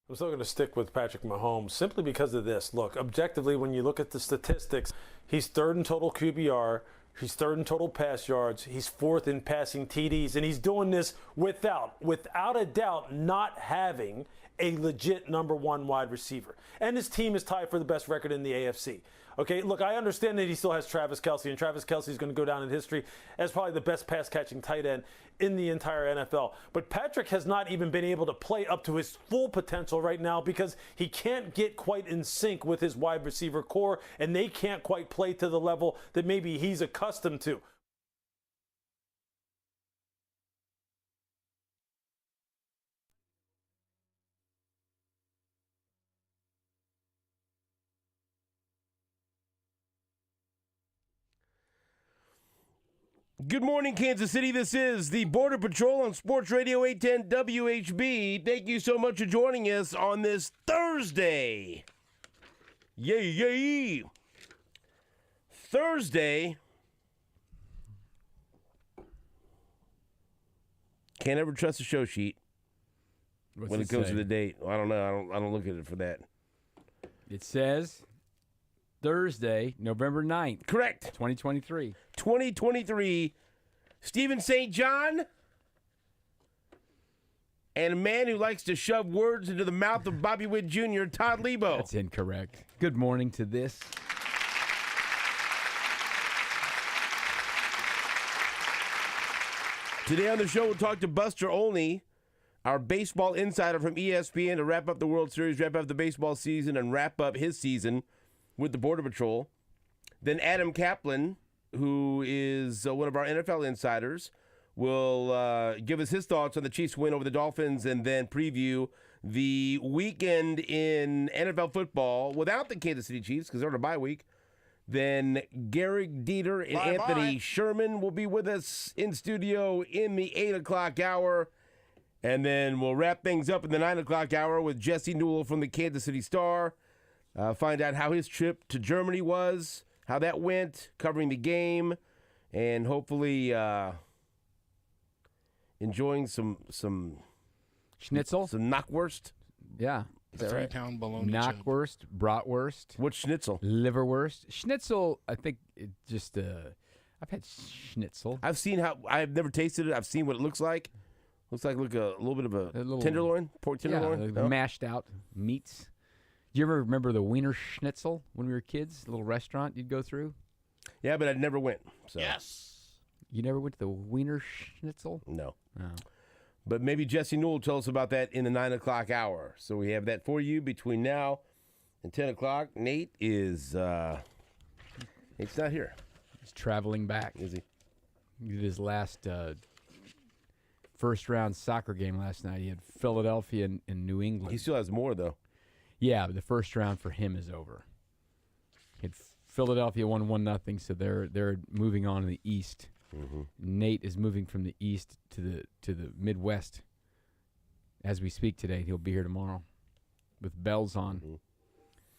I'm still going to stick with Patrick Mahomes simply because of this. Look, objectively, when you look at the statistics, he's third in total QBR. He's third in total pass yards. He's fourth in passing TDs. And he's doing this without a doubt, not having a legit number one wide receiver. And his team is tied for the best record in the AFC. Okay, look, I understand that he still has Travis Kelce, and Travis Kelce is going to go down in history as probably the best pass-catching tight end in the entire NFL. But Patrick has not even been able to play up to his full potential right now because he can't get quite in sync with his wide receiver core, and they can't quite play to the level that maybe he's accustomed to. Good morning, Kansas City. This is the Border Patrol on Sports Radio 810 WHB. Thank you so much for joining us on this Thursday. Yay. Thursday. Can't ever trust a show sheet when it comes to the date. I don't know. I don't look at it for that. It says Thursday, November 9th. Correct. 2023. 2023. Stephen St. John. And a man who likes to shove words into the mouth of Bobby Witt Jr., Todd Leabo. That's incorrect. Good morning to this. Today on the show, we'll talk to Buster Olney, our baseball insider from ESPN, to wrap up the World Series, wrap up the baseball season, and wrap up his season with the Border Patrol. Then Adam Kaplan, who is one of our NFL insiders, will give us his thoughts on the Chiefs' win over the Dolphins and then preview the weekend in NFL football without the Kansas City Chiefs because they're on a bye week. Then Garrick Dieter and Anthony Sherman will be with us in studio in the 8 o'clock hour. And then we'll wrap things up in the 9 o'clock hour with Jesse Newell from the Kansas City Star. Find out how his trip to Germany was, how that went, covering the game, and hopefully enjoying some Schnitzel? some knockwurst. Yeah. The 3-pound bologna chip. Knockwurst, bratwurst, What's schnitzel? liverwurst. Schnitzel, I think it just, I've had schnitzel. I've never tasted it. I've seen what it looks like. Looks like a little bit of a little tenderloin, pork tenderloin. Yeah, mashed out meats. Do you ever remember the Wiener Schnitzel when we were kids? A little restaurant you'd go through? Yeah, but I never went. So. Yes. You never went to the Wiener Schnitzel? No. No. But maybe Jesse Newell will tell us about that in the 9 o'clock hour. So we have that for you between now and 10 o'clock. Nate is Nate's not here. He's traveling back. Is he? He did his last first-round soccer game last night. He had Philadelphia and New England. He still has more, though. Yeah, but the first round for him is over. He had Philadelphia won 1-0, so they're moving on in the East. Mm-hmm. Nate is moving from the East to the Midwest as we speak today. He'll be here tomorrow with bells on. Mm-hmm.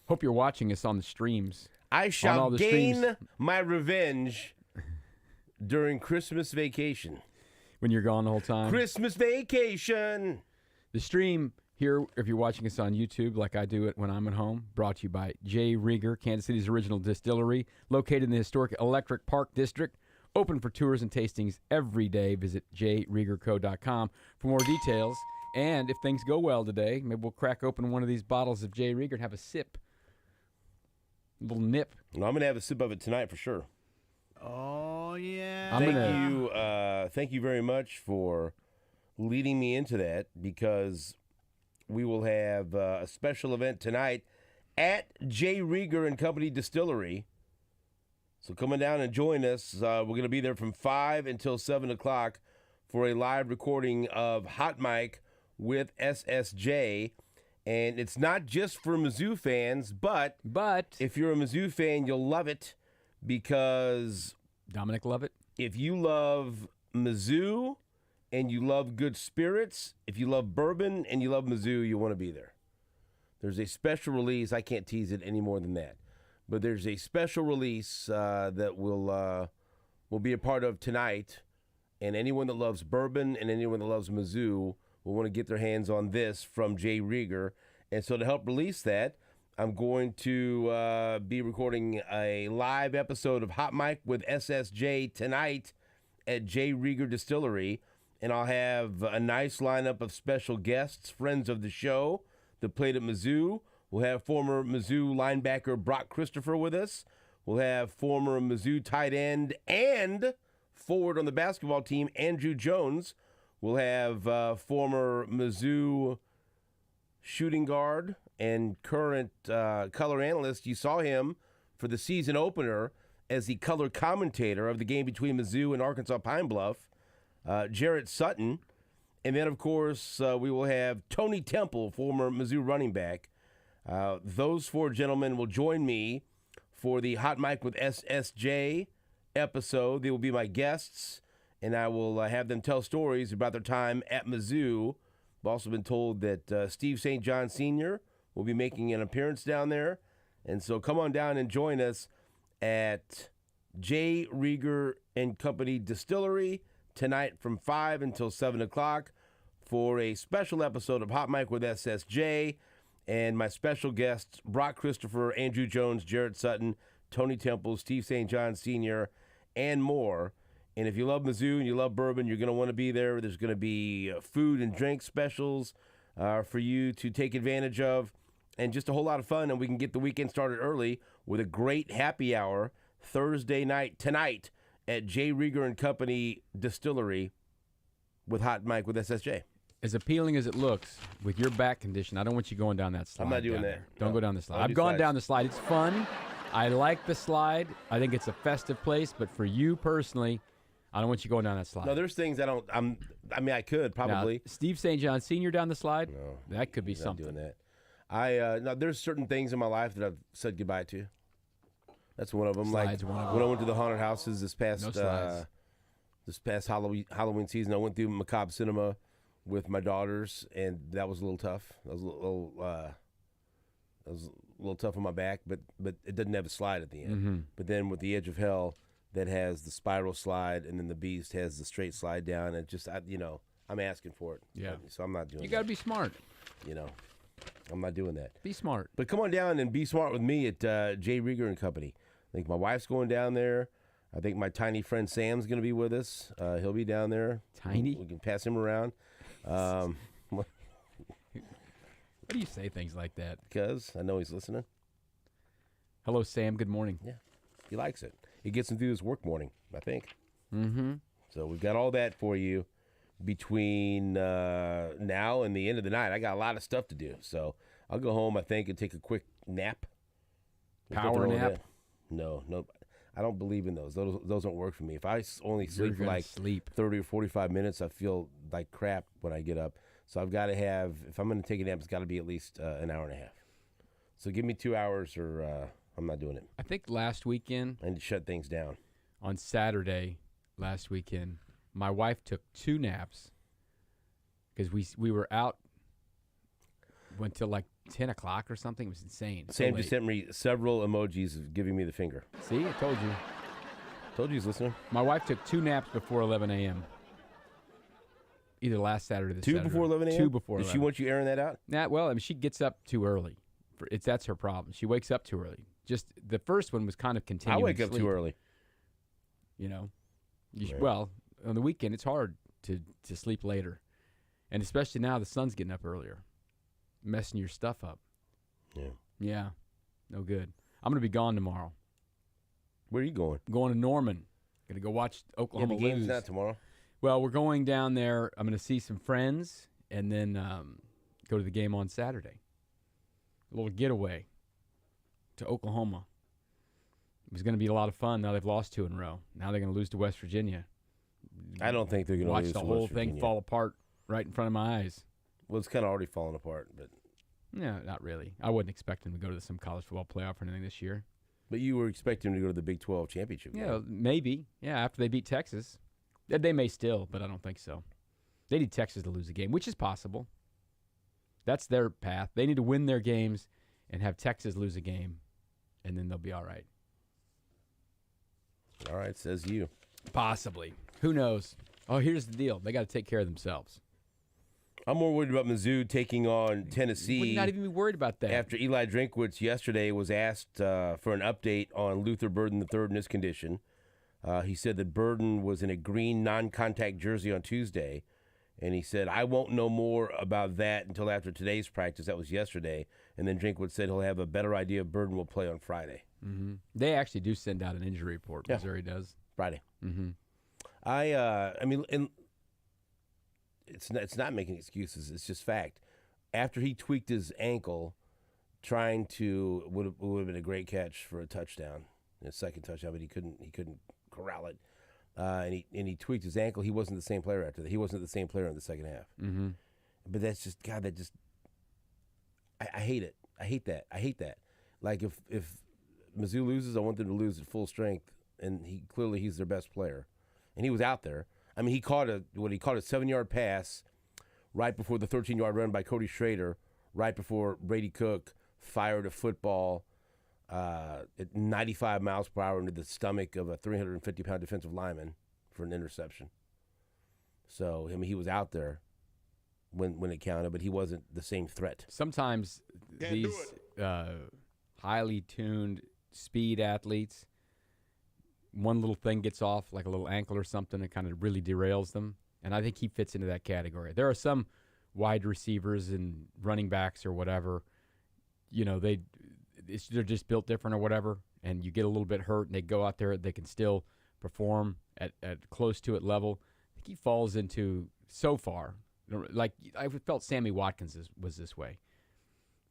Hope you're watching us on the streams. I shall gain streams. my revenge during Christmas vacation. When you're gone the whole time. Christmas vacation. The stream here, if you're watching us on YouTube, like I do it when I'm at home, brought to you by J. Rieger, Kansas City's original distillery, located in the historic Electric Park District. Open for tours and tastings every day. Visit jriegerco.com for more details. And if things go well today, maybe we'll crack open one of these bottles of J. Rieger and have a sip. A little nip. Well, I'm going to have a sip of it tonight for sure. Oh, yeah. Thank you very much for leading me into that because we will have a special event tonight at J. Rieger and Company Distillery. So coming down and join us. We're going to be there from 5 until 7 o'clock for a live recording of Hot Mic with SSJ. And it's not just for Mizzou fans, but if you're a Mizzou fan, you'll love it because Dominic love it. If you love Mizzou and you love good spirits, if you love bourbon and you love Mizzou, you want to be there. There's a special release. I can't tease it any more than that. But there's a special release that we'll be a part of tonight. And anyone that loves bourbon and anyone that loves Mizzou will want to get their hands on this from J. Rieger And so to help release that, I'm going to be recording a live episode of Hot Mic with SSJ tonight at J. Rieger Distillery. And I'll have a nice lineup of special guests, friends of the show that played at Mizzou. We'll have former Mizzou linebacker Brock Christopher with us. We'll have former Mizzou tight end and forward on the basketball team, Andrew Jones. We'll have former Mizzou shooting guard and current color analyst. You saw him for the season opener as the color commentator of the game between Mizzou and Arkansas Pine Bluff, Jarrett Sutton. And then, of course, we will have Tony Temple, former Mizzou running back. Those four gentlemen will join me for the Hot Mic with SSJ episode. They will be my guests, and I will have them tell stories about their time at Mizzou. I've also been told that Steve St. John Sr. will be making an appearance down there. And so come on down and join us at J. Rieger and Company Distillery tonight from 5 until 7 o'clock for a special episode of Hot Mic with SSJ. And my special guests, Brock Christopher, Andrew Jones, Jarrett Sutton, Tony Temple, Steve St. John Sr., and more. And if you love Mizzou and you love bourbon, you're going to want to be there. There's going to be food and drink specials for you to take advantage of, and just a whole lot of fun. And we can get the weekend started early with a great happy hour Thursday night tonight at J. Rieger and Company Distillery with Hot Mic with SSJ. As appealing as it looks, with your back condition, I don't want you going down that slide. I'm not doing that. There. Don't go down the slide. I'll I've do gone slides. down the slide. It's fun. I like the slide. I think it's a festive place. But for you personally, I don't want you going down that slide. No, there's things I could probably. Now, Steve St. John Sr. down the slide? No, That could be I'm not something. doing that. No, there's certain things in my life that I've said goodbye to. That's one of them. Slides, like one of when I went to the haunted houses this No slides. past Halloween season, I went through Macabre Cinema with my daughters, and that was a little tough. That was a little tough on my back, but it doesn't have a slide at the end. Mm-hmm. But then with the Edge of Hell, that has the spiral slide, and then the Beast has the straight slide down. And I'm asking for it. Yeah. So I'm not doing. You got to be smart. I'm not doing that. Be smart. But come on down and be smart with me at J. Rieger and Company. I think my wife's going down there. I think my tiny friend Sam's going to be with us. He'll be down there. Tiny? We can pass him around. Why do you say things like that? Because I know he's listening. Hello, Sam. Good morning. Yeah, he likes it. It gets him through his work morning, I think. Mm-hmm. So we've got all that for you between now and the end of the night. I got a lot of stuff to do. So I'll go home, I think, and take a quick nap. There's Power nothing wrong with nap? that. No. I don't believe in those. Those don't work for me. If I only You're sleep for gonna like sleep. 30 or 45 minutes, I feel like crap when I get up. So I've got to have, if I'm going to take a nap, it's got to be at least an hour and a half. So give me 2 hours or I'm not doing it. I think last weekend, I need to shut things down. on Saturday last weekend, my wife took 2 naps because we were out, went till like 10 o'clock or something. It was insane. So Sam late. just sent me several emojis of giving me the finger. See, I told you. Told you he's listening. My wife took 2 naps before 11 a.m. Either last Saturday or this 2 Saturday. before 11 a.m.? 2 before Did 11. she want you airing that out? Nah, well, I mean, she gets up too early. That's her problem. She wakes up too early. Just the first one was kind of I continuing wake up sleep, too early. You know, Right. well, on the weekend it's hard to sleep later, and especially now the sun's getting up earlier, messing your stuff up. Yeah. Yeah, no good. I'm gonna be gone tomorrow. Where are you going? I'm going to Norman. Gonna go watch Oklahoma the game's lose. not tomorrow. Well, we're going down there. I'm gonna see some friends, and then go to the game on Saturday. A little getaway to Oklahoma. It was going to be a lot of fun. Now they've lost 2 in a row. Now they're going to lose to West Virginia. I don't think they're going to Watch lose the to whole West thing Virginia. fall apart right in front of my eyes. Well, it's kind of already falling apart, but Yeah, not really. I wasn't expecting them to go to some college football playoff or anything this year. you were expecting them to go to the Big 12 championship game. Yeah, maybe. Yeah, after they beat Texas. They may still, but I don't think so. They need Texas to lose a game, which is possible. That's their path. They need to win their games and have Texas lose a game, and then they'll be all right. All right, says you. Possibly. Who knows? Oh, here's the deal. They got to take care of themselves. I'm more worried about Mizzou taking on Tennessee. Would not even be worried about that. After Eli Drinkwitz yesterday was asked for an update on Luther Burden III in his condition. He said that Burden was in a green non-contact jersey on Tuesday, and he said, I won't know more about that until after today's practice. That was yesterday. And then Drinkwitz said he'll have a better idea if Burden will play on Friday. Mm-hmm. They actually do send out an injury report. Yeah. Missouri does. Friday. Mm-hmm. I mean, and it's not making excuses. It's just fact. After he tweaked his ankle, trying to would have been a great catch for a touchdown, a second touchdown, but he couldn't corral it. And he tweaked his ankle. He wasn't the same player after that. He wasn't the same player in the second half. Mm-hmm. But that's just God. That just I hate it. I hate that. I hate that. Like if Mizzou loses, I want them to lose at full strength. And he's their best player, and he was out there. I mean, he caught a 7-yard pass right before the 13-yard run by Cody Schrader, right before Brady Cook fired a football at 95 miles per hour into the stomach of a 350-pound defensive lineman for an interception. So, I mean, he was out there when it counted, but he wasn't the same threat. Sometimes these highly tuned speed athletes, one little thing gets off, like a little ankle or something, it kind of really derails them. And I think he fits into that category. There are some wide receivers and running backs or whatever, they're just built different or whatever, and you get a little bit hurt and they go out there, they can still perform at close to it level. I think he falls into, so far, like I felt Sammy Watkins was this way.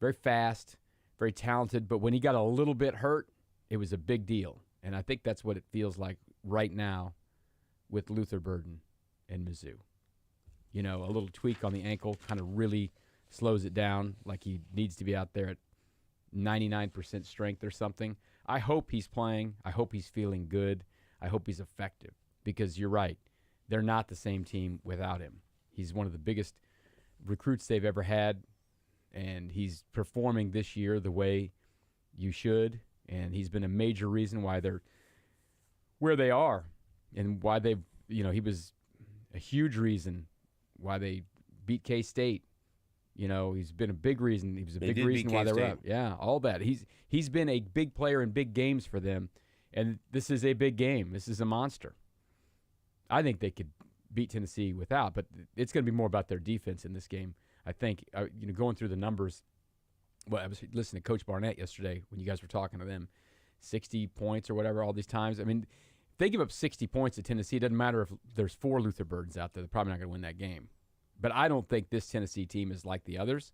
Very fast, very talented, but when he got a little bit hurt, it was a big deal. And I think that's what it feels like right now with Luther Burden and Mizzou. A little tweak on the ankle kind of really slows it down, like he needs to be out there at 99% strength or something. I hope he's playing. I hope he's feeling good. I hope he's effective, because you're right. They're not the same team without him. He's one of the biggest recruits they've ever had, and he's performing this year the way you should. And he's been a major reason why they're where they are, and why they've, he was a huge reason why they beat K-State. He's been a big reason. He was a big reason why they were up. Yeah, all that. He's been a big player in big games for them, and this is a big game. This is a monster. I think they could beat Tennessee without, but it's going to be more about their defense in this game. I think, going through the numbers. Well, I was listening to Coach Barnett yesterday when you guys were talking to them. 60 points or whatever all these times. I mean, if they give up 60 points to Tennessee, it doesn't matter if there's 4 Luther Burdens out there. They're probably not going to win that game. But I don't think this Tennessee team is like the others,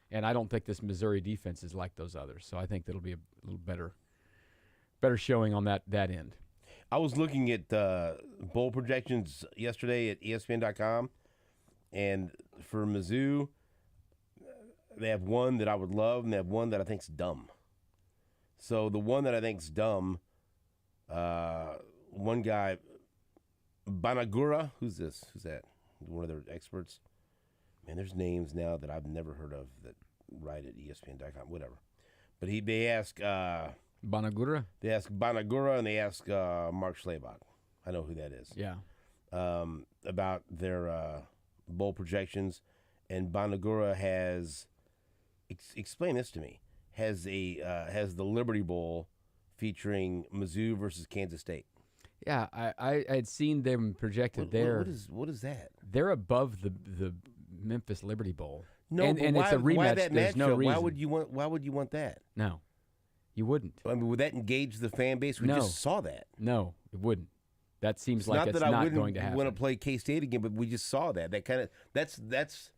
and I don't think this Missouri defense is like those others. So I think that'll be a little better showing on that end. I was looking at bowl projections yesterday at ESPN.com, and for Mizzou, they have one that I would love, and they have one that I think's dumb. So the one that I think's dumb, one guy, Banagura, who's this? Who's that? One of their experts. Man, there's names now that I've never heard of that write at ESPN.com, whatever. But they ask Banagura? They ask Banagura, and they ask Mark Schlabach. I know who that is. Yeah. About their bowl projections, and Banagura has. Explain this to me. Has the Liberty Bowl featuring Mizzou versus Kansas State? Yeah, I had seen them projected there. What is that? They're above the Memphis Liberty Bowl. No, and why, it's a rematch. Why that There's matchup? no reason. Why would you want that? No, you wouldn't. I mean, would that engage the fan base? We just saw that. No, it wouldn't. That seems like it's not not going to happen. I wouldn't want to play K-State again, but we just saw that. That kind of that's.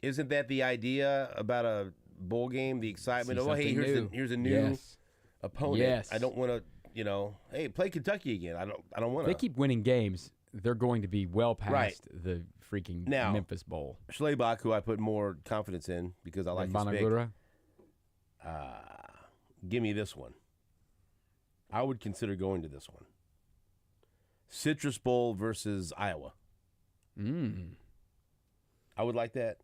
Isn't that the idea about a bowl game? The excitement of, here's a new opponent. Yes. I don't want to, hey, play Kentucky again. I don't want to. They keep winning games. They're going to be well past the freaking Memphis Bowl. Schlabach, who I put more confidence in because I like his pick. Give me this one. I would consider going to this one. Citrus Bowl versus Iowa. I would like that.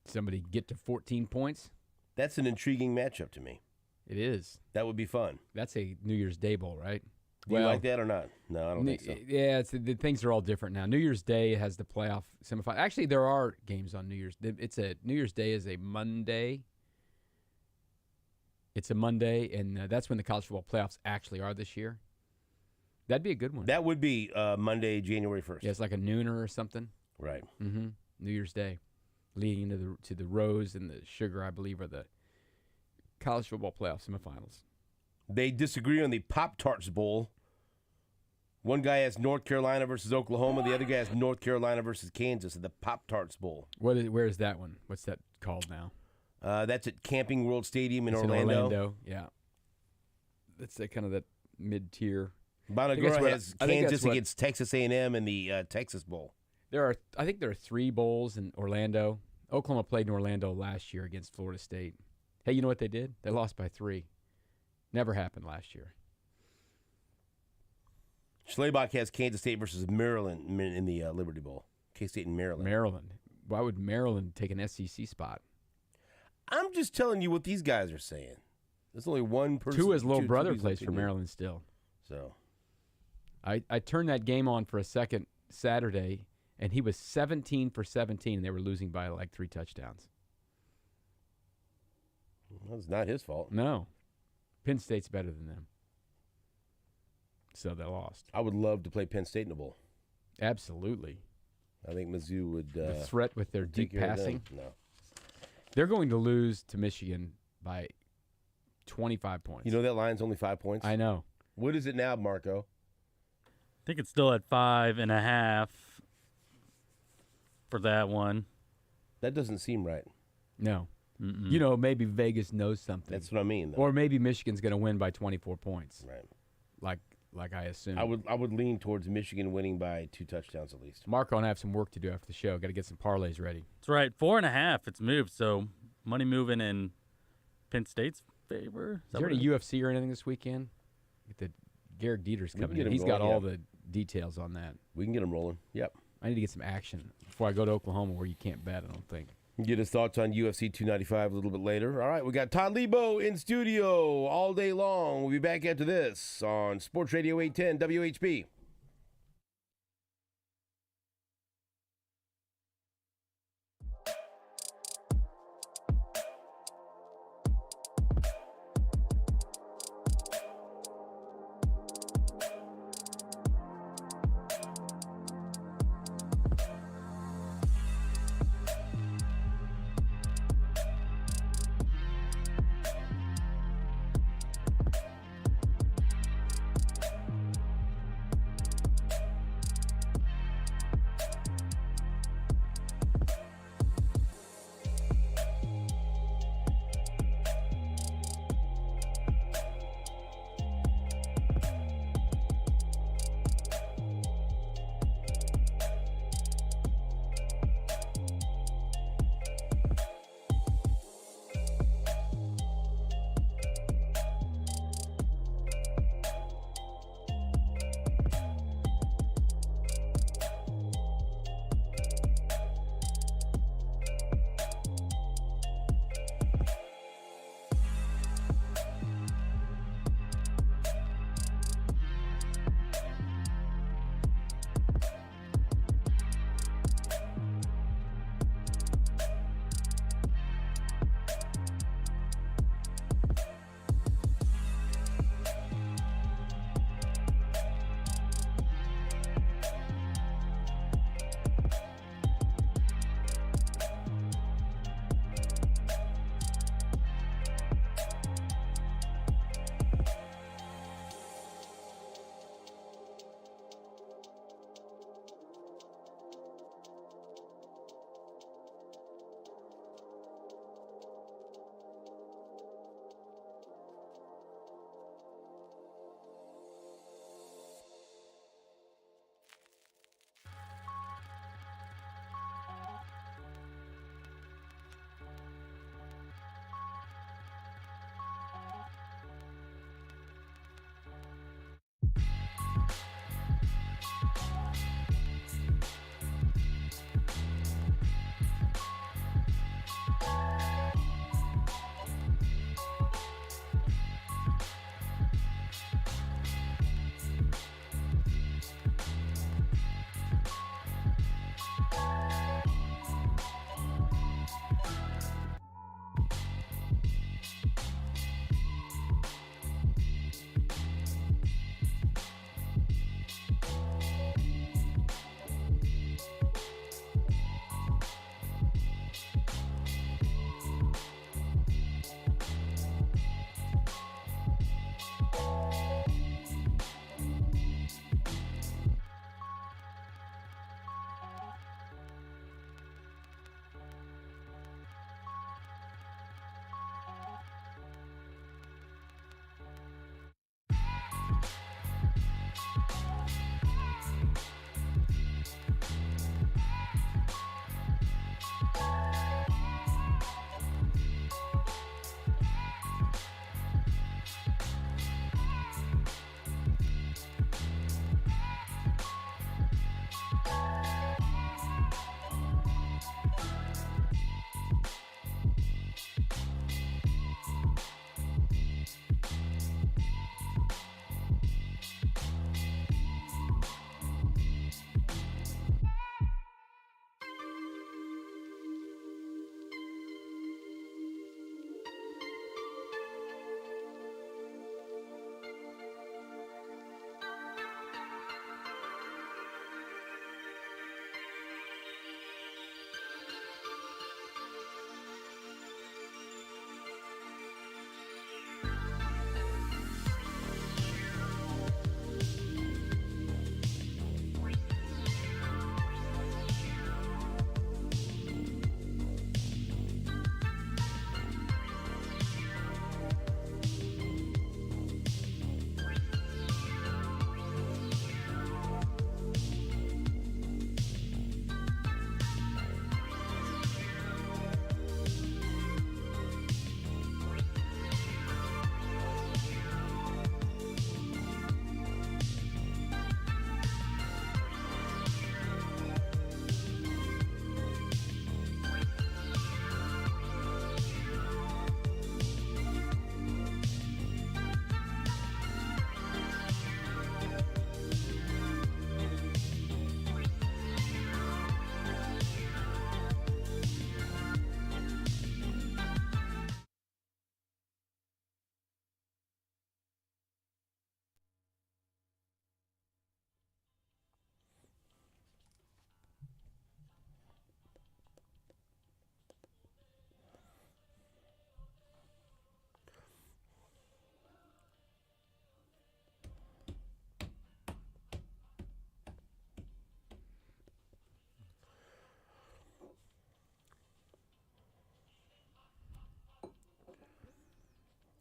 Somebody get to 14 points? That's an intriguing matchup to me. It is. That would be fun. That's a New Year's Day bowl, right? Do you like that or not? No, I don't think so. Yeah, the things are all different now. New Year's Day has the playoff semifinal. Actually, there are games on New Year's. New Year's Day is a Monday. It's a Monday, and that's when the college football playoffs actually are this year. That'd be a good one. That would be Monday, January 1st. Yeah, it's like a nooner or something. Right. Mm-hmm. New Year's Day, leading into the Rose and the Sugar, I believe, are the college football playoff semifinals. They disagree on the Pop-Tarts Bowl. One guy has North Carolina versus Oklahoma. The other guy has North Carolina versus Kansas at the Pop-Tarts Bowl. Where is that one? What's that called now? That's at Camping World Stadium in It's Orlando. in Orlando, yeah. That's kind of that mid-tier. Bonagura has Kansas against Texas A&M in the Texas Bowl. I think there are 3 bowls in Orlando. Oklahoma played in Orlando last year against Florida State. Hey, you know what they did? They lost by 3. Never happened last year. Schlabach has Kansas State versus Maryland in the Liberty Bowl. K-State and Maryland. Maryland. Why would Maryland take an SEC spot? I'm just telling you what these guys are saying. There's only one person. Tua's little brother plays for Maryland still. So, I turned that game on for a second Saturday, and he was 17 for 17, and they were losing by like 3 touchdowns. Well, it's not his fault. No. Penn State's better than them. So they lost. I would love to play Penn State in the bowl. Absolutely. I think Mizzou would. The threat with their deep passing. No. They're going to lose to Michigan by 25 points. You know that line's only 5 points? I know. What is it now, Marco? I think it's still at 5.5 for that one. That doesn't seem right. No. Mm-mm. You know, maybe Vegas knows something. That's what I mean, though. Or maybe Michigan's going to win by 24 points. Right. Like I assume. I would lean towards Michigan winning by 2 touchdowns at least. Marco and I have some work to do after the show. Got to get some parlays ready. That's right. 4.5. It's moved. So money moving in Penn State's favor. Is there any UFC or anything this weekend? Get the Garrick Dieter's coming in. He's got all the details on that. We can get him rolling. Yep. I need to get some action before I go to Oklahoma, where you can't bet, I don't think. Get his thoughts on UFC 295 a little bit later. All right, we got Todd Leabo in studio all day long. We'll be back after this on Sports Radio 810 WHB.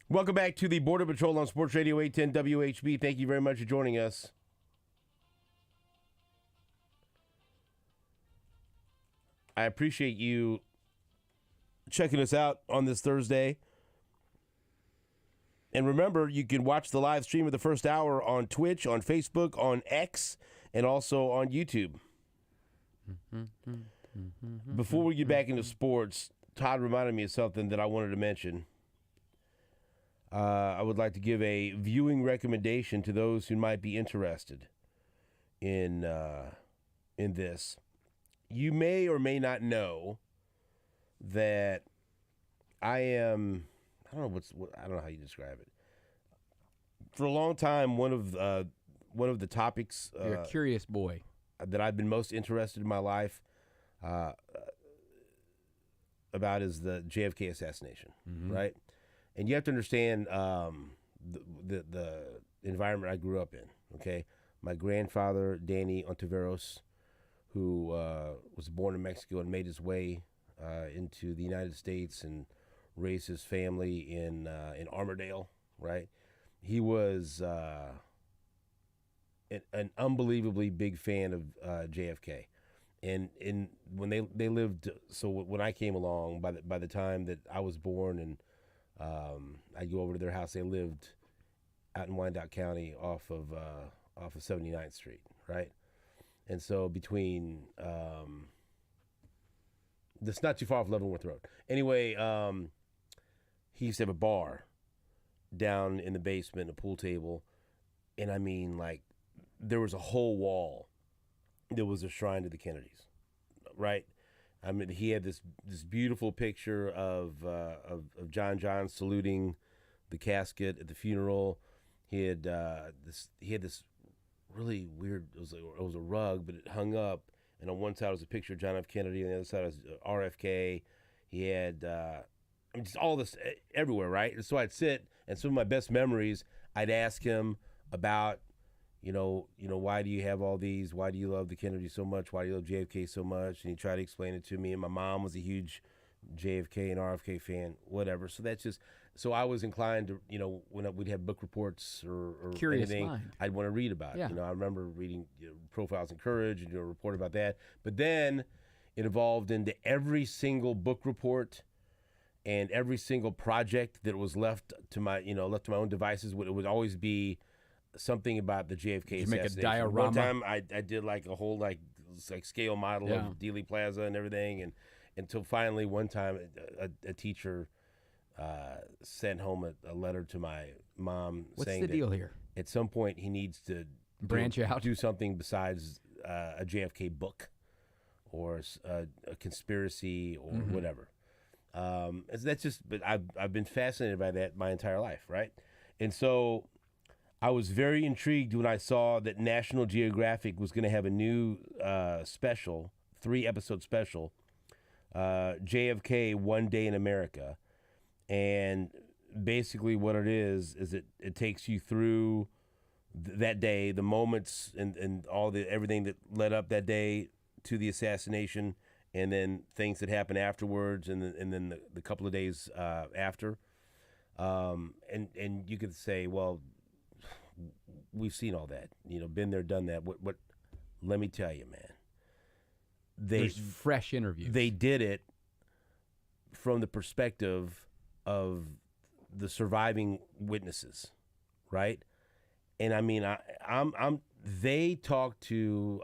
Welcome back to the Border Patrol on Sports Radio 810 WHB. Thank you very much for joining us. I appreciate you checking us out on this Thursday. And remember, you can watch the live stream of the first hour on Twitch, on Facebook, on X, and also on YouTube. Before we get back into sports, Todd reminded me of something that I wanted to mention. I would like to give a viewing recommendation to those who might be interested in this. You may or may not know that I am. I don't know how you describe it. For a long time, one of the topics You're a curious boy that I've been most interested in my life about is the JFK assassination, right? And you have to understand the environment I grew up in. Okay, my grandfather Danny Ontiveros, who was born in Mexico and made his way into the United States and raised his family in Armourdale, right? He was an unbelievably big fan of JFK, and when they lived. So when I came along, by the time that I was born, and I'd go over to their house. They lived out in Wyandotte County off of 79th Street, right? And so between that's not too far off Leavenworth Road. Anyway, he used to have a bar down in the basement, a pool table, and I mean, like, there was a whole wall that was a shrine to the Kennedys, right? I mean, he had this beautiful picture of John saluting the casket at the funeral. He had this really weird. It was a rug, but it hung up, and on one side was a picture of John F. Kennedy, and the other side was RFK. He had just all this everywhere, right? And so I'd sit, and some of my best memories, I'd ask him about, you know, why do you have all these? Why do you love the Kennedy so much? Why do you love JFK so much? And he tried to explain it to me. And my mom was a huge JFK and RFK fan, whatever. So that's just, so I was inclined to, when we'd have book reports or Curious anything, mind. I'd want to read about it. Yeah. I remember reading Profiles in Courage and a report about that. But then it evolved into every single book report and every single project that was left to my own devices. It would always be something about the JFK Did you make a assassination. diorama? One time I did like a whole like scale model of Dealey Plaza and everything, and until finally one time a teacher sent home a letter to my mom saying What's the deal here? At some point he needs to Branch out. do something besides a JFK book or a conspiracy or whatever. That's just, but I've been fascinated by that my entire life, right? And so I was very intrigued when I saw that National Geographic was going to have a new special, 3-episode special, JFK One Day in America. And basically what it is it takes you through that day, the moments and everything that led up that day to the assassination, and then things that happened afterwards, and then the couple of days after. And you could say, well, we've seen all that, been there, done that. What? Let me tell you, man. There's fresh interviews. They did it from the perspective of the surviving witnesses, right? And I mean, they talked to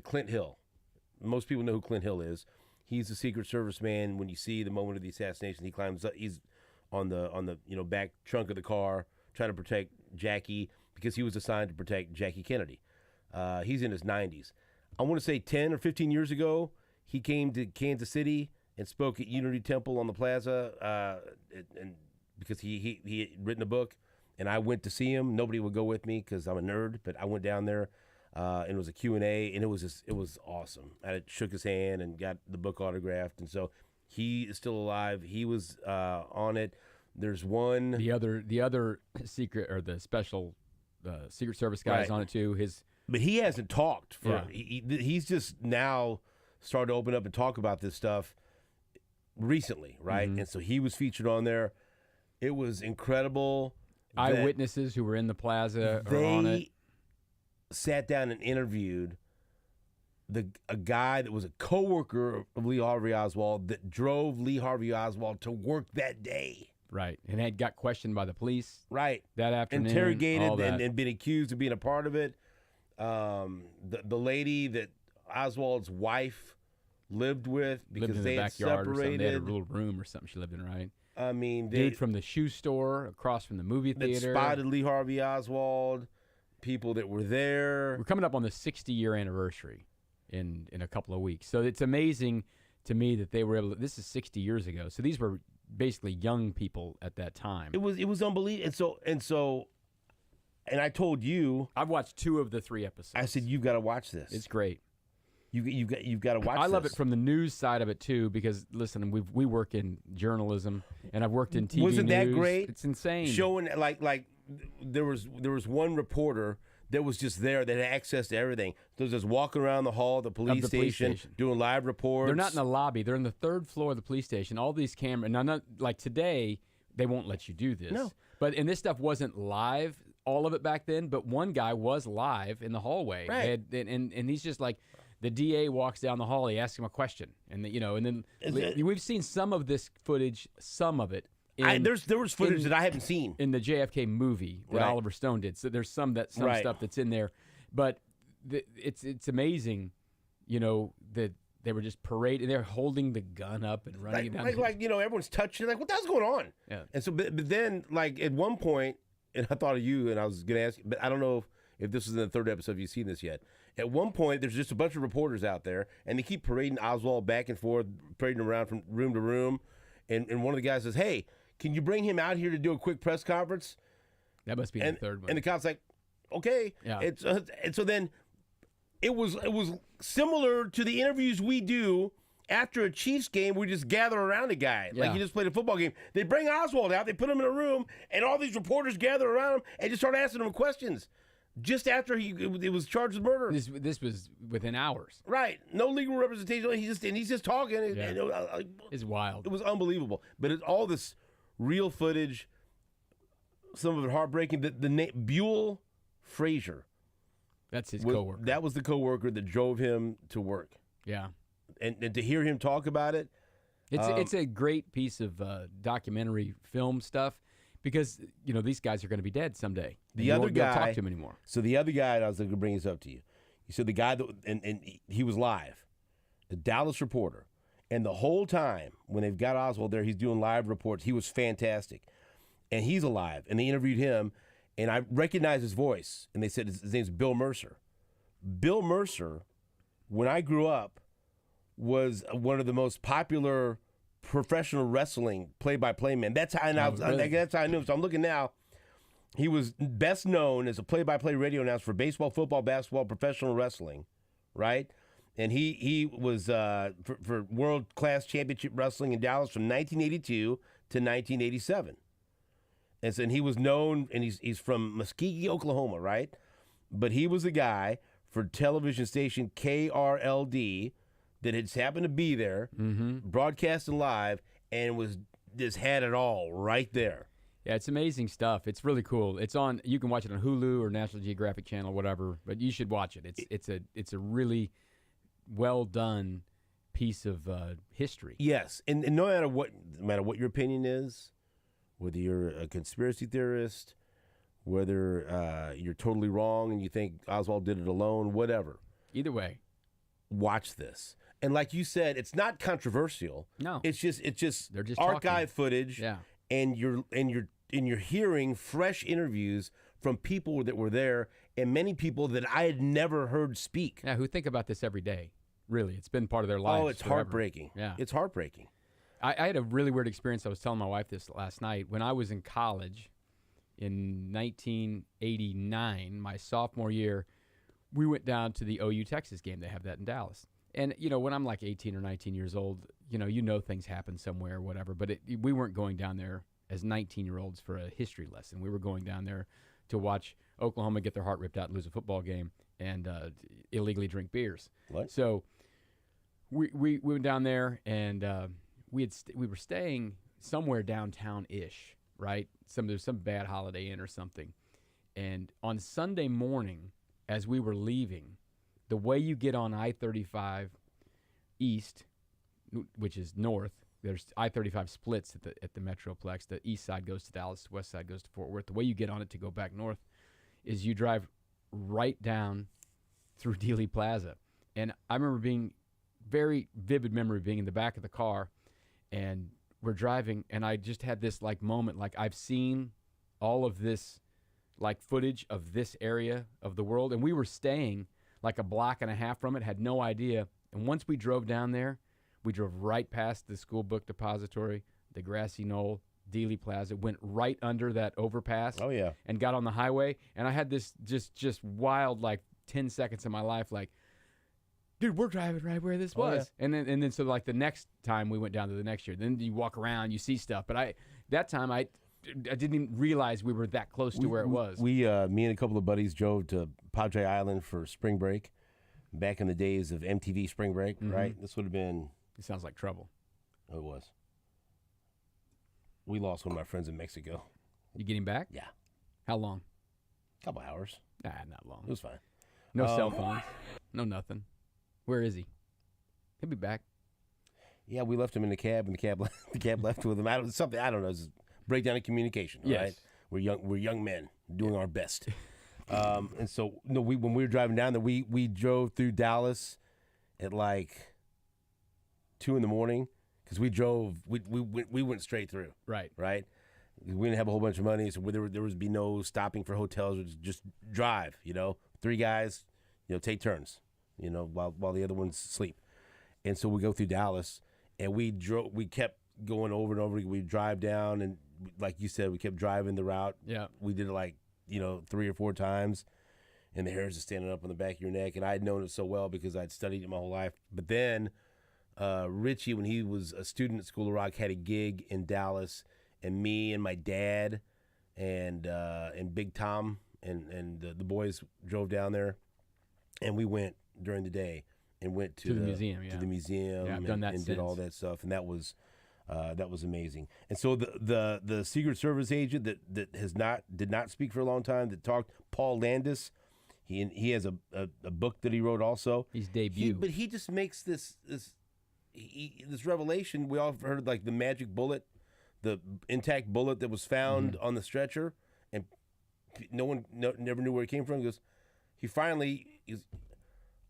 Clint Hill. Most people know who Clint Hill is. He's a Secret Service man. When you see the moment of the assassination, he climbs up. He's on the back trunk of the car trying to protect Jackie, because he was assigned to protect Jackie Kennedy. He's in his 90s. I want to say 10 or 15 years ago, he came to Kansas City and spoke at Unity Temple on the plaza, and because he had written a book, and I went to see him. Nobody would go with me because I'm a nerd, but I went down there, and it was a Q&A, and it was awesome. I shook his hand and got the book autographed, and so he is still alive. He was on it. There's one. The other secret or the special Secret Service guys on it too. But he hasn't talked for. Yeah. He's just now started to open up and talk about this stuff recently, right? Mm-hmm. And so he was featured on there. It was incredible. that Eyewitnesses who were in the plaza are on it. They sat down and interviewed a guy that was a coworker of Lee Harvey Oswald that drove Lee Harvey Oswald to work that day. Right. And had got questioned by the police Right. that afternoon. Interrogated all that. and been accused of being a part of it. The lady that Oswald's wife lived with because lived in they the had backyard or something. They had a separated. little room or something she lived in, right? I mean, Dude from the shoe store across from the movie that theater. spotted Lee Harvey Oswald, people that were there. We're coming up on the 60-year anniversary in a couple of weeks. So it's amazing to me that they were able to, this is 60 years ago. So these were basically young people at that time. It was unbelievable. And I told you, I've watched 2 of the 3 episodes. I said you've got to watch this. It's great. You've got to watch. I love this. it from the news side of it too, because listen, we work in journalism and I've worked in TV Wasn't that news. great? It's insane. Showing like there was one reporter that was just there that had access to everything. So just walking around the hall of the police station, doing live reports. They're not in the lobby. They're in the 3rd floor of the police station. All these cameras. Now, not like today, they won't let you do this. No. And this stuff wasn't live, all of it back then. But one guy was live in the hallway. Right. And he's just like, the DA walks down the hall. He asks him a question, and then we've seen some of this footage, some of it. There was footage that I haven't seen in the JFK movie that Right. Oliver Stone did. So there's some Right. stuff that's in there, but it's amazing, that they were just parading. They're holding the gun up and running it down. everyone's touching it. Like, what the hell's going on? Yeah. And so, but then, like, at one point, and I thought of you, and I was going to ask you, but I don't know if this is in the 3rd episode, if you've seen this yet. At one point, there's just a bunch of reporters out there, and they keep parading Oswald back and forth, parading around from room to room. And one of the guys says, "Hey, can you bring him out here to do a quick press conference?" That must be the 3rd one. And the cop's like, "Okay." Yeah. And so then it was similar to the interviews we do after a Chiefs game. We just gather around a guy like he just played a football game. They bring Oswald out, they put him in a room, and all these reporters gather around him and just start asking him questions. Just after it was charged with murder. This was within hours. Right. No legal representation. He's just talking. It's wild. It was unbelievable. But it's all this real footage, some of it heartbreaking. The name Buell Frazier. That's his coworker. That was the coworker that drove him to work. Yeah. And to hear him talk about it. It's a great piece of documentary film stuff, because these guys are going to be dead someday. The other guy, talk to him anymore. So the other guy, and I was going to bring this up to you. So the guy that and he was live, the Dallas reporter, and the whole time when they've got Oswald there, he's doing live reports. He was fantastic, and he's alive. And they interviewed him, and I recognized his voice. And they said his name's Bill Mercer. Bill Mercer, when I grew up, was one of the most popular professional wrestling play-by-play men. That's how that's how I knew him. So I'm looking now. He was best known as a play-by-play radio announcer for baseball, football, basketball, professional wrestling, right? And he was for world-class championship wrestling in Dallas from 1982 to 1987. And he was known, and he's from Muskogee, Oklahoma, right? But he was the guy for television station KRLD that had happened to be there, broadcasting live, and was just had it all right there. Yeah, it's amazing stuff. It's really cool. It's on. You can watch it on Hulu or National Geographic Channel, whatever. But you should watch it. It's a really well done piece of history. Yes, and no matter what your opinion is, whether you're a conspiracy theorist, whether you're totally wrong and you think Oswald did it alone, whatever. Either way, watch this. And like you said, it's not controversial. No, it's just they're just archive footage. Yeah, and you're hearing fresh interviews from people that were there, and many people that I had never heard speak. Yeah, who think about this every day. Really, it's been part of their lives. Oh, it's forever. heartbreaking. Yeah, it's heartbreaking. I had a really weird experience. I was telling my wife this last night. When I was in college in 1989, my sophomore year, we went down to the OU Texas game. They have that in Dallas. And, when I'm like 18 or 19 years old, things happen somewhere or whatever. But we weren't going down there as 19-year-olds for a history lesson. We were going down there to watch Oklahoma get their heart ripped out and lose a football game and illegally drink beers. What? So we went down there, and we were staying somewhere downtown-ish. right? There's some bad Holiday Inn or something. And on Sunday morning, as we were leaving, the way you get on I-35 East, which is north, there's I-35 splits at the Metroplex. The east side goes to Dallas, the west side goes to Fort Worth. The way you get on it to go back north is you drive right down through Dealey Plaza. And I remember being very vivid memory of being in the back of the car, and we're driving, and I just had this like moment, like I've seen all of this like footage of this area of the world, and we were staying like a block and a half from it, had no idea. And once we drove down there, we drove right past the school book depository, the grassy knoll, Dealey Plaza, went right under that overpass. Oh, yeah. And got on the highway, and I had this just wild like 10 seconds of my life, like, dude, we're driving right where this was. Yeah. And then so like the next time we went down to the next year, then you walk around, you see stuff. But that time I didn't even realize we were that close to where it was. Me and a couple of buddies drove to Padre Island for spring break, back in the days of MTV Spring Break, right? This would have been. It sounds like trouble. Oh, it was. We lost one of my friends in Mexico. You getting back? Yeah. How long? A couple hours. Nah, not long. It was fine. No cell phones. No nothing. Where is he? He'll be back. Yeah, we left him in the cab, and the cab left with him. I don't know. It's breakdown of communication. Yes. Right? We're young men doing our best. And so when we were driving down there, we drove through Dallas at like 2 a.m. because we went straight through. Right. We didn't have a whole bunch of money, so there would be no stopping for hotels. It was just drive. 3 guys, take turns. While the other ones sleep. And so we go through Dallas, and we kept going over and over. We drive down, and like you said, we kept driving the route. Yeah. We did it like 3 or 4 times, and the hairs are standing up on the back of your neck. And I had known it so well because I'd studied it my whole life. But then Richie, when he was a student at School of Rock, had a gig in Dallas, and me and my dad and Big Tom and the boys drove down there, and we went during the day and went to the museum. Yeah. To the museum, Yeah, I've done that and since. did all that stuff, and that was amazing. And so the Secret Service agent that did not speak for a long time, that talked, Paul Landis, he has a book that he wrote also. His debut. But he just makes this revelation. We all heard like the magic bullet, the intact bullet that was found on the stretcher, and no one never knew where it came from. He goes,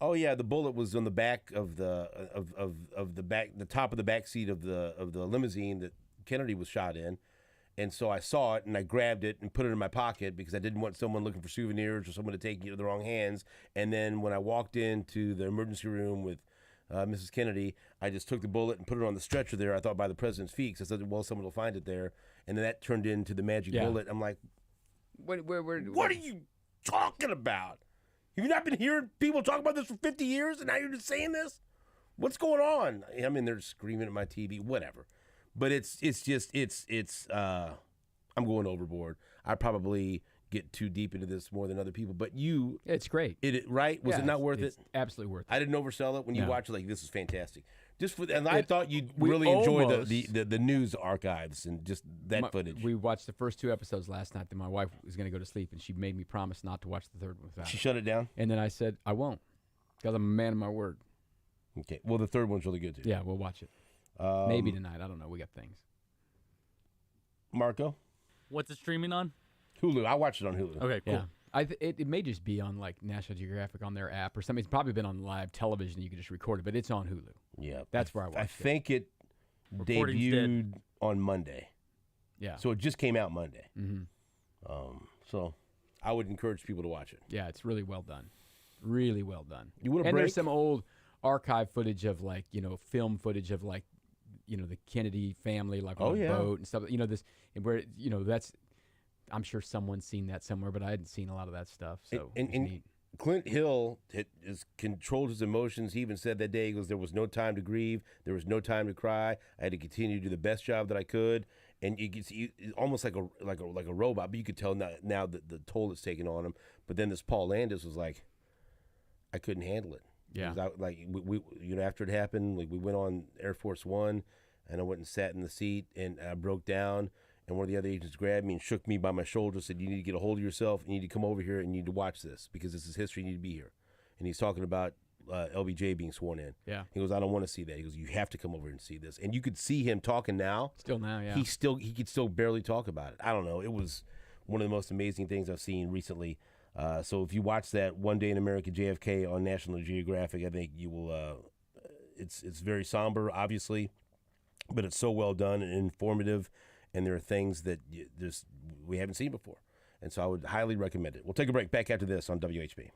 oh yeah, the bullet was on the back of the top of the back seat of the limousine that Kennedy was shot in, and so I saw it and I grabbed it and put it in my pocket because I didn't want someone looking for souvenirs or someone to take it to the wrong hands. And then when I walked into the emergency room with Mrs. Kennedy, I just took the bullet and put it on the stretcher there. I thought by the president's feet, because I said, well, someone will find it there, and then that turned into the magic bullet. I'm like, what are you talking about? Have you not been hearing people talk about this for 50 years, and now you're just saying this? What's going on? I mean, they're screaming at my TV, whatever. But it's I'm going overboard. I probably get too deep into this more than other people, but it's great. Right? Was it not worth it? Absolutely worth it. I didn't oversell it when you No. watch it. Like, this is fantastic. I thought you'd really enjoy the news archives and just that footage. We watched the first 2 episodes last night. Then my wife was going to go to sleep, and she made me promise not to watch the third one without She it. shut it down? And then I said, I won't, because I'm a man of my word. Okay. Well, the third one's really good, too. Yeah, we'll watch it. Maybe tonight. I don't know. We got things. Marco? What's it streaming on? Hulu. I watched it on Hulu. Okay, cool. Yeah. It may just be on like National Geographic on their app or something. It's probably been on live television. You can just record it, but it's on Hulu. Yeah. That's where I watched I it. think it Reporting's debuted on Monday. Yeah. So it just came out Monday. Mm-hmm. So I would encourage people to watch it. Yeah, it's really well done. Really well done. You want to And break? there's some old archive footage of like, film footage of like, the Kennedy family, like on a boat and stuff. This, and where, that's, I'm sure someone's seen that somewhere, but I hadn't seen a lot of that stuff. So And it's neat. Clint Hill has controlled his emotions. He even said that day, he goes, there was no time to grieve. There was no time to cry. I had to continue to do the best job that I could. And you could see, almost like a robot, but you could tell now that the toll it's taken on him. But then this Paul Landis was like, I couldn't handle it. Yeah. We after it happened, like we went on Air Force One, and I went and sat in the seat, and I broke down. And one of the other agents grabbed me and shook me by my shoulder, said, "You need to get a hold of yourself. You need to come over here and you need to watch this because this is history. You need to be here." And he's talking about LBJ being sworn in. Yeah. He goes, "I don't want to see that." He goes, "You have to come over and see this." And you could see him talking now. Still now, yeah. He could still barely talk about it. I don't know. It was one of the most amazing things I've seen recently. So if you watch that One Day in America JFK on National Geographic, I think you will. It's very somber, obviously, but it's so well done and informative, and there are things that we haven't seen before. And so I would highly recommend it. We'll take a break. Back after this on WHB.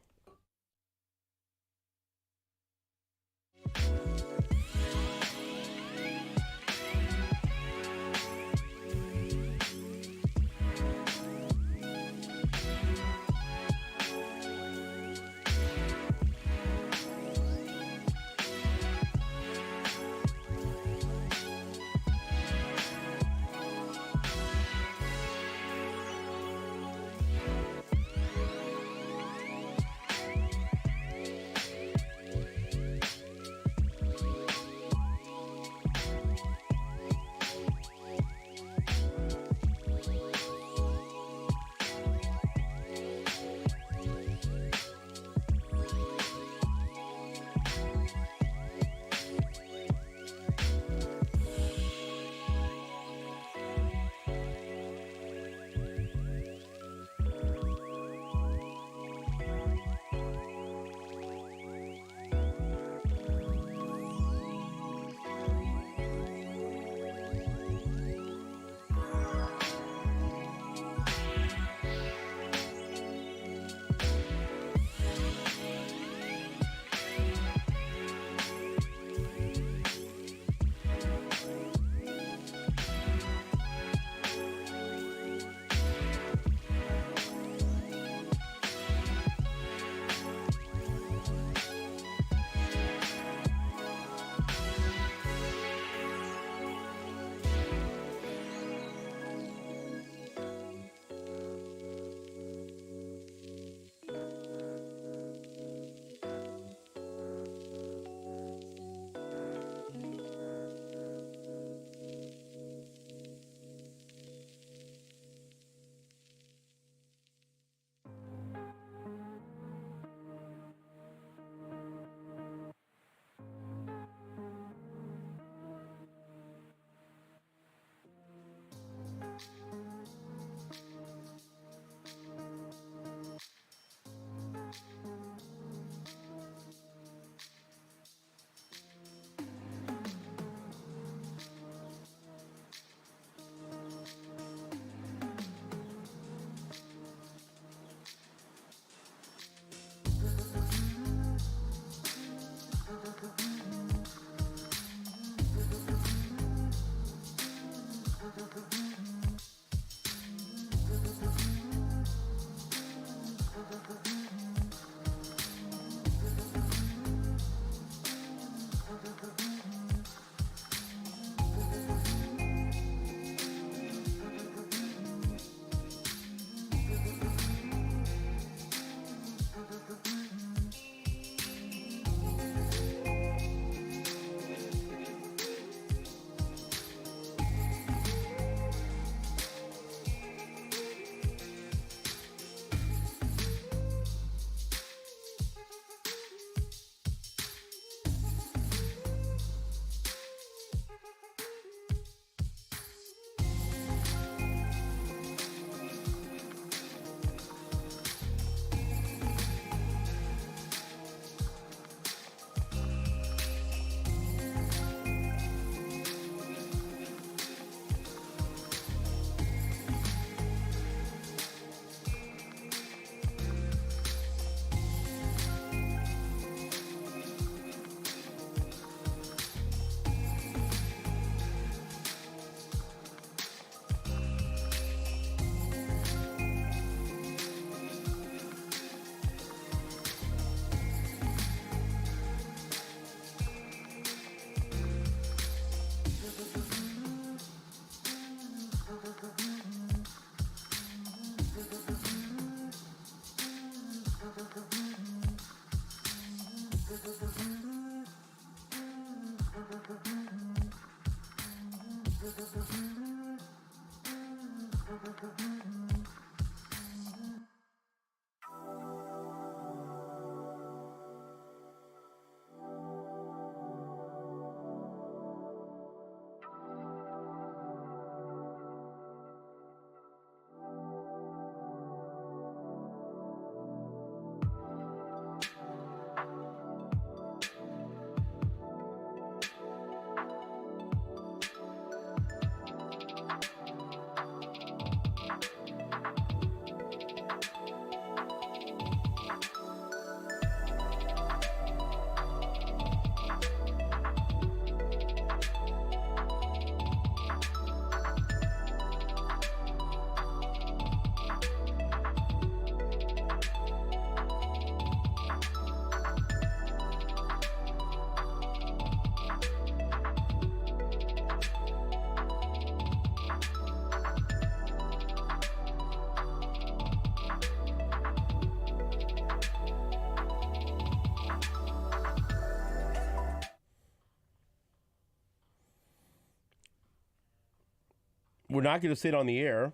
We're not going to sit on the air,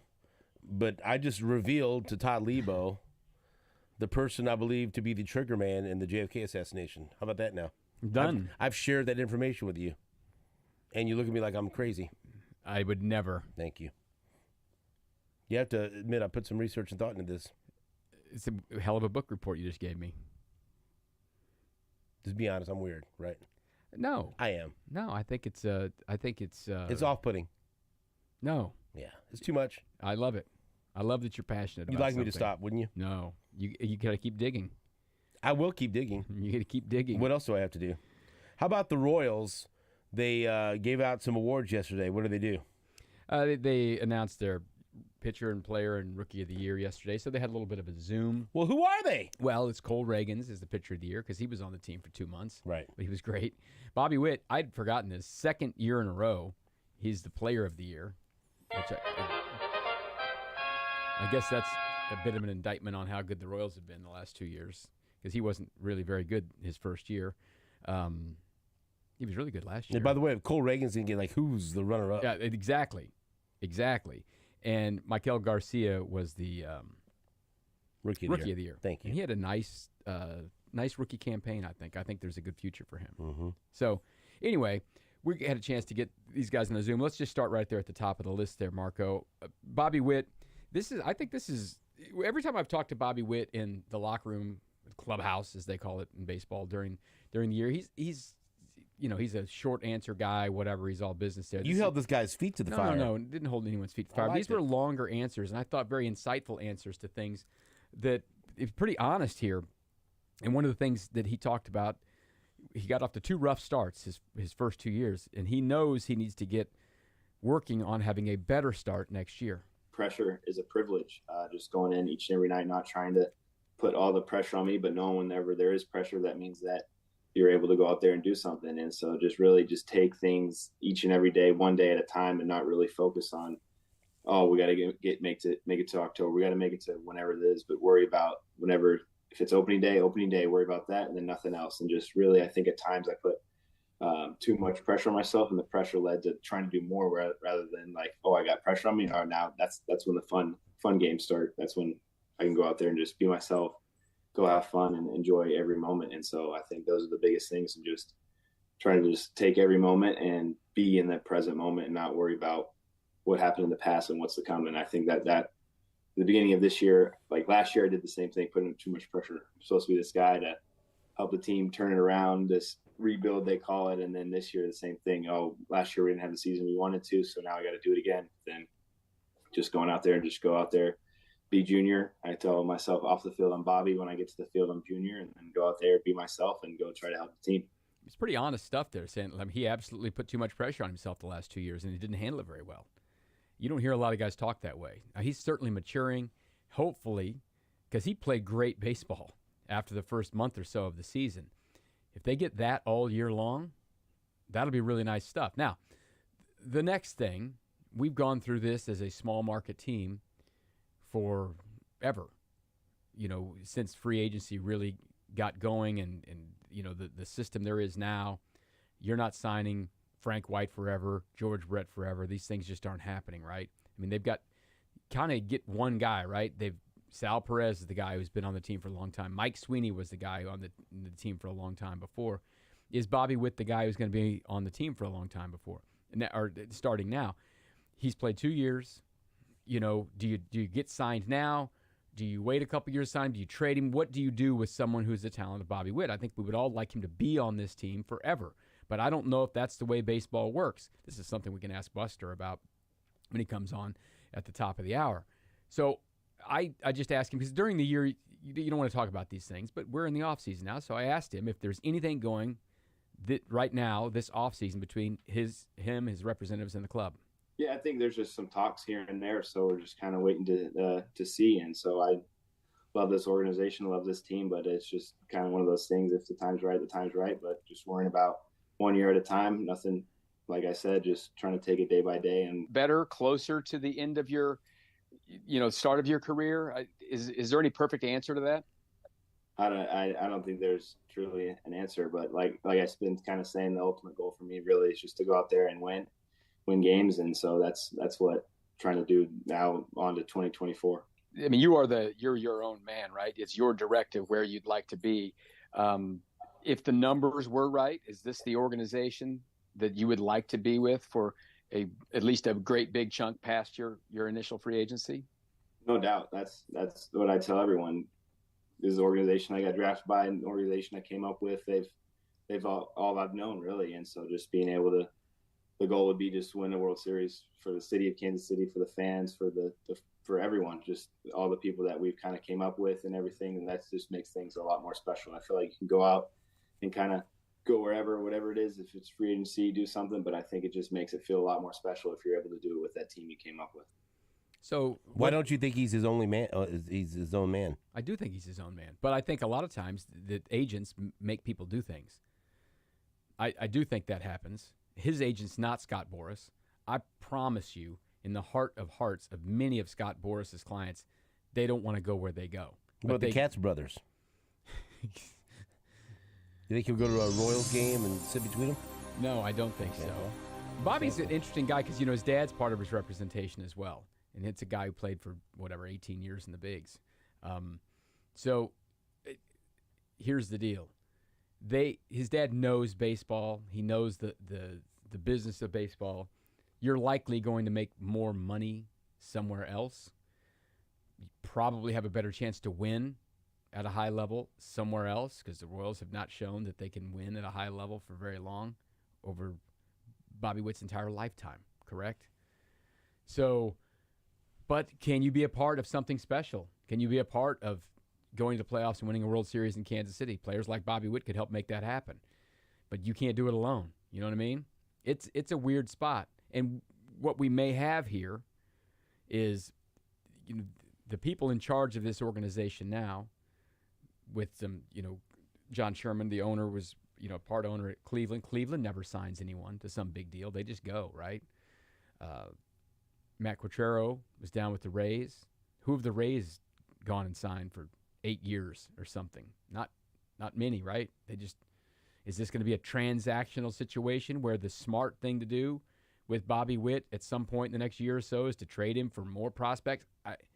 but I just revealed to Todd Leabo the person I believe to be the trigger man in the JFK assassination. How about that now? Done. I've shared that information with you, and you look at me like I'm crazy. I would never. Thank you. You have to admit I put some research and thought into this. It's a hell of a book report you just gave me. Just be honest, I'm weird, right? No, I am. no. I think it's. It's off-putting. No, Yeah, it's too much. I love it. I love that you're passionate. You'd about like me to something. stop, wouldn't you? No, you gotta keep digging. I will keep digging. You gotta keep digging. What else do I have to do? How about the Royals? They gave out some awards yesterday. What do they do? They announced their pitcher and player and rookie of the year yesterday, so they had a little bit of a Zoom. Well, who are they? Well, it's Cole Reagans is the pitcher of the year because he was on the team for 2 months. Right. But he was great. Bobby Witt, I'd forgotten this. Second year in a row, he's the player of the year. Which I guess that's a bit of an indictment on how good the Royals have been the last 2 years because he wasn't really very good his first year. He was really good last year. And by the way, if Cole Reagan's going to get, who's the runner-up? Yeah, exactly. And Michael Garcia was the Rookie of the year. Thank you. And he had a nice rookie campaign, I think. I think there's a good future for him. Mm-hmm. So, anyway, we had a chance to get these guys on the Zoom. Let's just start right there at the top of the list there, Marco. Bobby Witt, I think this is, every time I've talked to Bobby Witt in the locker room, clubhouse, as they call it in baseball, during the year, he's a short answer guy, whatever. He's all business there. You held this guy's feet to the fire. No, didn't hold anyone's feet to the fire. These were longer answers, and I thought very insightful answers to things that is pretty honest here. And one of the things that he talked about, he got off to 2 rough starts his first 2 years, and he knows he needs to get working on having a better start next year. Pressure is a privilege. Just going in each and every night, not trying to put all the pressure on me, but knowing whenever there is pressure, that means that you're able to go out there and do something. And so just take things each and every day, one day at a time, and not really focus on, we got to make it to October. We got to make it to whenever it is, but worry about whenever, if it's opening day, worry about that, and then nothing else. And just really, I think at times I put too much pressure on myself, and the pressure led to trying to do more rather than I got pressure on me. Or now that's when the fun games start. That's when I can go out there and just be myself, go have fun and enjoy every moment. And so I think those are the biggest things, and just trying to just take every moment and be in that present moment and not worry about what happened in the past and what's to come. And I think that the beginning of this year, like last year, I did the same thing, putting too much pressure. I'm supposed to be this guy to help the team turn it around, this rebuild, they call it. And then this year, the same thing. Last year we didn't have the season we wanted to, so now I got to do it again. Then just going out there and just go out there, be Junior. I tell myself off the field I'm Bobby. When I get to the field, I'm Junior, and then go out there, be myself, and go try to help the team. It's pretty honest stuff there, saying he absolutely put too much pressure on himself the last 2 years, and he didn't handle it very well. You don't hear a lot of guys talk that way. Now, he's certainly maturing, hopefully, because he played great baseball after the first month or so of the season. If they get that all year long, that'll be really nice stuff. Now, the next thing, we've gone through this as a small market team forever, since free agency really got going and the system there is now. You're not signing Frank White forever, George Brett forever. These things just aren't happening, right? I mean, they've got kind of get one guy, right? Sal Perez is the guy who's been on the team for a long time. Mike Sweeney was the guy on the team for a long time before. Is Bobby Witt the guy who's going to be on the team for a long time before, or starting now? He's played 2 years. Do you get signed now? Do you wait a couple years to sign? Do you trade him? What do you do with someone who's the talent of Bobby Witt? I think we would all like him to be on this team forever, but I don't know if that's the way baseball works. This is something we can ask Buster about when he comes on at the top of the hour. So I just asked him, because during the year, you don't want to talk about these things, but we're in the offseason now, so I asked him if there's anything going right now, this offseason, between his representatives and the club. Yeah, I think there's just some talks here and there, so we're just kind of waiting to see. And so I love this organization, love this team, but it's just kind of one of those things. If the time's right, the time's right. But just worrying about 1 year at a time. Nothing, like I said, just trying to take it day by day. And better, closer to the end of your, start of your career. Is there any perfect answer to that? I don't think there's truly an answer, but like I've been kind of saying, the ultimate goal for me really is just to go out there and win games. And so that's what trying to do now on to 2024. I mean, you're your own man, right? It's your directive where you'd like to be. If the numbers were right, is this the organization that you would like to be with for at least a great big chunk past your initial free agency? No doubt. That's what I tell everyone. This is the organization I got drafted by, an organization I came up with. They've all I've known, really. And so just being able to, the goal would be just to win a World Series for the city of Kansas City, for the fans, for everyone, just all the people that we've kind of came up with and everything. And that just makes things a lot more special. And I feel like you can go out and kind of go whatever it is, if it's free agency, do something. But I think it just makes it feel a lot more special if you're able to do it with that team you came up with. So why don't you think he's his only man? He's his own man. I do think he's his own man, but I think a lot of times that agents make people do things. I do think that happens. His agent's not Scott Boras. I promise you, in the heart of hearts of many of Scott Boras's clients, they don't want to go where they go. What about the Katz brothers? You think he'll go to a Royals game and sit between them? No, I don't think so. Bobby's an interesting guy because, his dad's part of his representation as well. And it's a guy who played for, 18 years in the bigs. So here's the deal. His dad knows baseball. He knows the business of baseball. You're likely going to make more money somewhere else. You probably have a better chance to win at a high level somewhere else because the Royals have not shown that they can win at a high level for very long over Bobby Witt's entire lifetime, correct? So, but can you be a part of something special? Can you be a part of going to the playoffs and winning a World Series in Kansas City? Players like Bobby Witt could help make that happen. But you can't do it alone. You know what I mean? It's a weird spot. And what we may have here is the people in charge of this organization now with some, John Sherman, the owner, was, part owner at Cleveland. Cleveland never signs anyone to some big deal. They just go, right? Matt Quatraro was down with the Rays. Who have the Rays gone and signed for 8 years or something? Not many, right? Is this going to be a transactional situation where the smart thing to do with Bobby Witt at some point in the next year or so is to trade him for more prospects?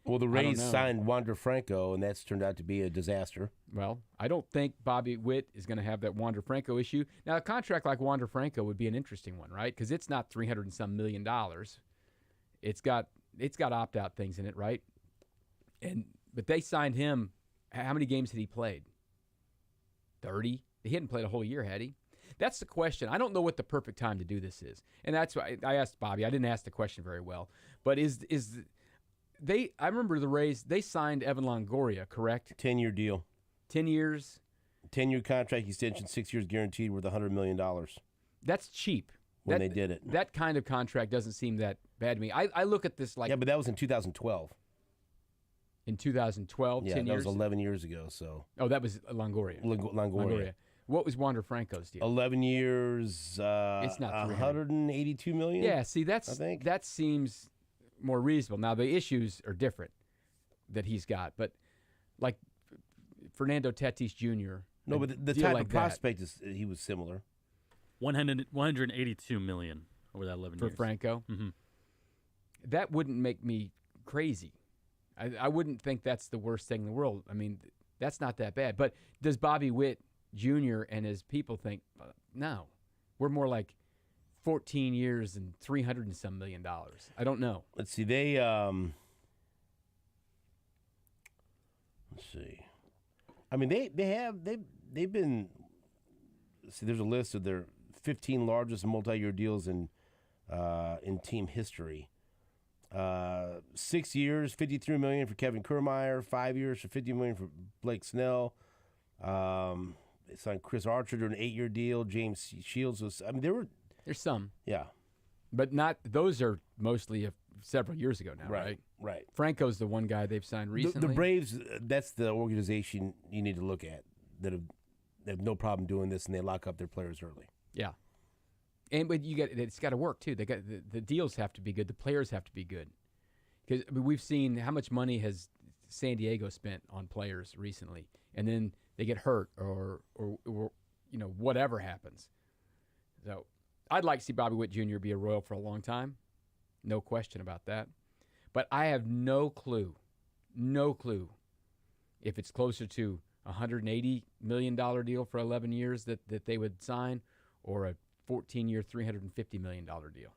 The Rays signed Wander Franco, and that's turned out to be a disaster. Well, I don't think Bobby Witt is going to have that Wander Franco issue. Now, a contract like Wander Franco would be an interesting one, right? Because it's not $300 and some million. It's got opt-out things in it, right? But they signed him. How many games had he played? 30? He hadn't played a whole year, had he? That's the question. I don't know what the perfect time to do this is. And that's why I asked Bobby. I didn't ask the question very well. But I remember the Rays, they signed Evan Longoria, correct? 10-year deal. 10 years? 10-year contract extension, 6 years guaranteed, worth $100 million. That's cheap. When they did it. That kind of contract doesn't seem that bad to me. I look at this like... Yeah, but that was in 2012. In 2012, 10 years? Yeah, that was 11 years ago, so... Oh, that was Longoria. Longoria. What was Wander Franco's deal? 11 years, it's not $182 million. Yeah, see, that seems more reasonable. Now, the issues are different that he's got, but like Fernando Tatis Jr. No, but the type of prospect he was similar. 182 million over that 11 years. For Franco? Mm-hmm. That wouldn't make me crazy. I wouldn't think that's the worst thing in the world. I mean, that's not that bad. But does Bobby Witt Jr. and his people think, no, we're more like 14 years and $300 and some million. I don't know. Let's see. They've been. See, there's a list of their 15 largest multi-year deals in team history. 6 years, $53 million for Kevin Kiermaier. 5 years for $50 million for Blake Snell. They signed Chris Archer to an 8-year deal. James Shields was. I mean, there's some. Yeah, but not. Those are mostly several years ago now, right? Right. Franco's the one guy they've signed recently. The Braves. That's the organization you need to look at that have no problem doing this, and they lock up their players early. Yeah. But it's got to work too. They got the deals have to be good. The players have to be good. Because we've seen how much money has San Diego spent on players recently, and then they get hurt or whatever happens. So I'd like to see Bobby Witt Jr. be a Royal for a long time. No question about that. But I have no clue if it's closer to a $180 million deal for 11 years that they would sign or a 14-year, $350 million deal.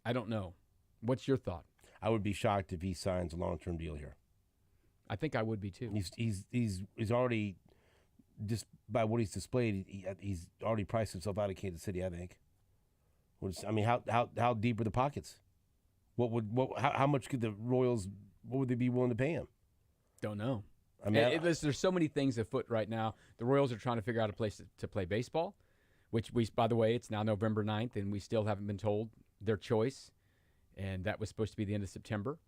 I don't know. What's your thought? I would be shocked if he signs a long-term deal here. I think I would be too. He's already, just by what he's displayed, he's already priced himself out of Kansas City, I think. How deep are the pockets? How much could the Royals, what would they be willing to pay him? Don't know. I mean, there's so many things afoot right now. The Royals are trying to figure out a place to play baseball, which by the way, it's now November 9th, and we still haven't been told their choice. And that was supposed to be the end of September.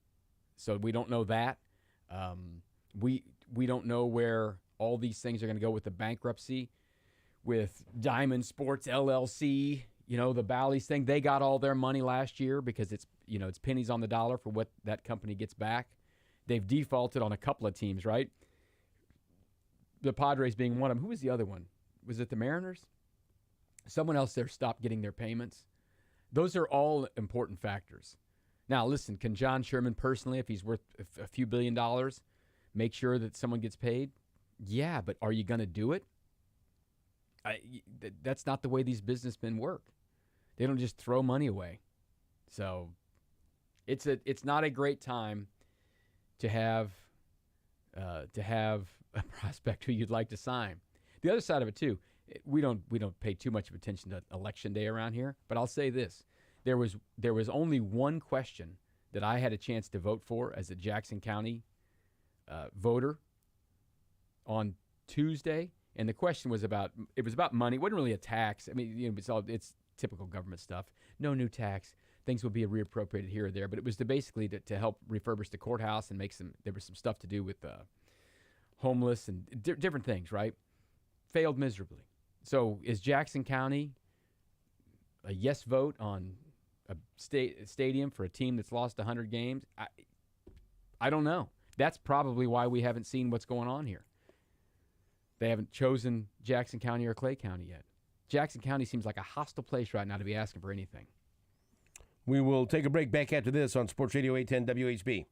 So we don't know that. We don't know where all these things are going to go with the bankruptcy, with Diamond Sports LLC, the Bally's thing. They got all their money last year because it's pennies on the dollar for what that company gets back. They've defaulted on a couple of teams, right? The Padres being one of them. Who was the other one? Was it the Mariners? Someone else there stopped getting their payments. Those are all important factors. Now, listen, can John Sherman personally, if he's worth a few $1 billion, make sure that someone gets paid? Yeah, but are you going to do it? That's not the way these businessmen work. They don't just throw money away. So it's not a great time to have a prospect who you'd like to sign. The other side of it too, we don't pay too much of attention to Election Day around here, but I'll say this. There was only one question that I had a chance to vote for as a Jackson County voter on Tuesday, and the question was about money. It wasn't really a tax. I mean, it's typical government stuff. No new tax. Things will be reappropriated here or there, but it was basically to help refurbish the courthouse and there was some stuff to do with homeless and different things, right? Failed miserably. So is Jackson County a yes vote on a stadium for a team that's lost 100 games? I don't know. That's probably why we haven't seen what's going on here. They haven't chosen Jackson County or Clay County yet. Jackson County seems like a hostile place right now to be asking for anything. We will take a break back after this on Sports Radio 810 WHB.